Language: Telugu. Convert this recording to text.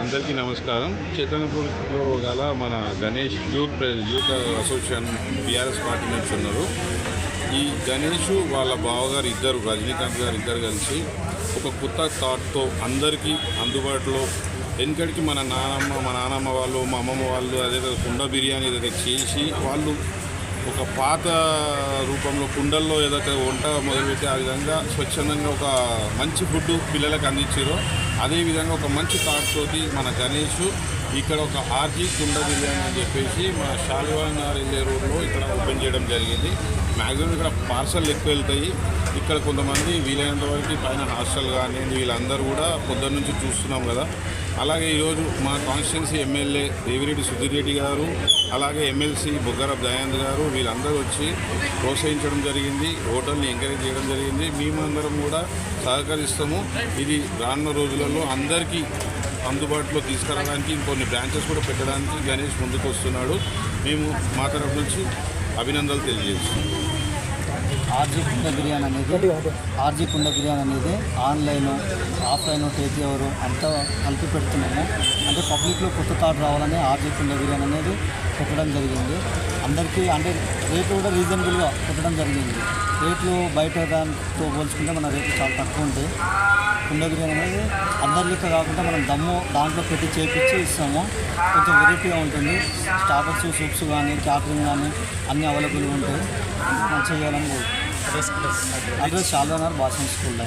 అందరికీ నమస్కారం. చైతన్యపూర్లో గల మన Ganesh youth association BRS party నుంచి ఉన్నారు. ఈ గణేష్ వాళ్ళ బావగారు ఇద్దరు, రజనీకాంత్ గారు ఇద్దరు కలిసి ఒక కొత్త థాట్తో అందరికీ అందుబాటులో వెనకడికి మన నానమ్మ వాళ్ళు, మా అమ్మమ్మ వాళ్ళు అదే కుండ బిర్యానీ ఏదైతే చేసి వాళ్ళు ఒక పాత రూపంలో కుండల్లో ఏదైతే వంట మొదలుపెట్టి ఆ విధంగా స్వచ్ఛందంగా ఒక మంచి ఫుడ్ పిల్లలకు అందించారో అదేవిధంగా ఒక మంచి థాట్ తోటి మన గణేష్ ఇక్కడ ఒక ఆర్జీ కుండ బిర్యానీ అని చెప్పేసి మన షాలివానార్ వెళ్ళే రోడ్లో ఇక్కడ ఓపెన్ చేయడం జరిగింది. మ్యాక్సిమం ఇక్కడ పార్సల్ ఎక్కువ వెళ్తాయి. ఇక్కడ కొంతమంది వీలైనంత వరకు పైన హాస్టల్ కానీ వీళ్ళందరూ కూడా పొద్దున్న నుంచి చూస్తున్నాం కదా. అలాగే ఈరోజు మా కాన్స్టిట్యున్సీ ఎమ్మెల్యే దేవిరెడ్డి సుధీర్ రెడ్డి గారు, అలాగే ఎమ్మెల్సీ బుగ్గరపు దయానంద్ గారు వీళ్ళందరూ వచ్చి ప్రోత్సహించడం జరిగింది, హోటల్ని ఎంకరేజ్ చేయడం జరిగింది. మేమందరం కూడా సహకరిస్తాము. ఇది రానున్న రోజులలో అందరికీ అందుబాటులో తీసుకురావడానికి ఇంకొన్ని బ్రాంచెస్ కూడా పెట్టడానికి గణేష్ ముందుకు వస్తున్నాడు. మేము మా తరఫు నుంచి అభినందనలు తెలియజేస్తున్నాం. ఆర్జీ కుండ బిర్యానీ అనేది ఆన్లైన్, ఆఫ్లైన్ టేక్ ఎవరు అంతా కలిపి పెడుతున్నాము. అంటే పబ్లిక్లో కొత్త థాట్ రావాలని ఆర్జీ కుండ బిర్యానీ అనేది పెట్టడం జరిగింది. అందరికీ అంటే రేట్లు కూడా రీజనబుల్గా పెట్టడం జరిగింది. రేట్లు బయట దాంతో పోల్చుకుంటే మన రేట్లు చాలా తక్కువ ఉంటాయి. కుండ బిర్యానీ అనేది అందరి లెక్క కాకుండా మనం దమ్ము దాంట్లో పెట్టి చేపించి ఇస్తాము. కొంచెం వెరైటీగా ఉంటుంది. స్టార్టర్స్, సూప్స్ కానీ క్యాటరింగ్ కానీ అన్నీ అవైలబుల్గా ఉంటాయి. మంచిగా చేయాలని అడ్రస్ షాలివానార్ భాషణ స్కూల్లో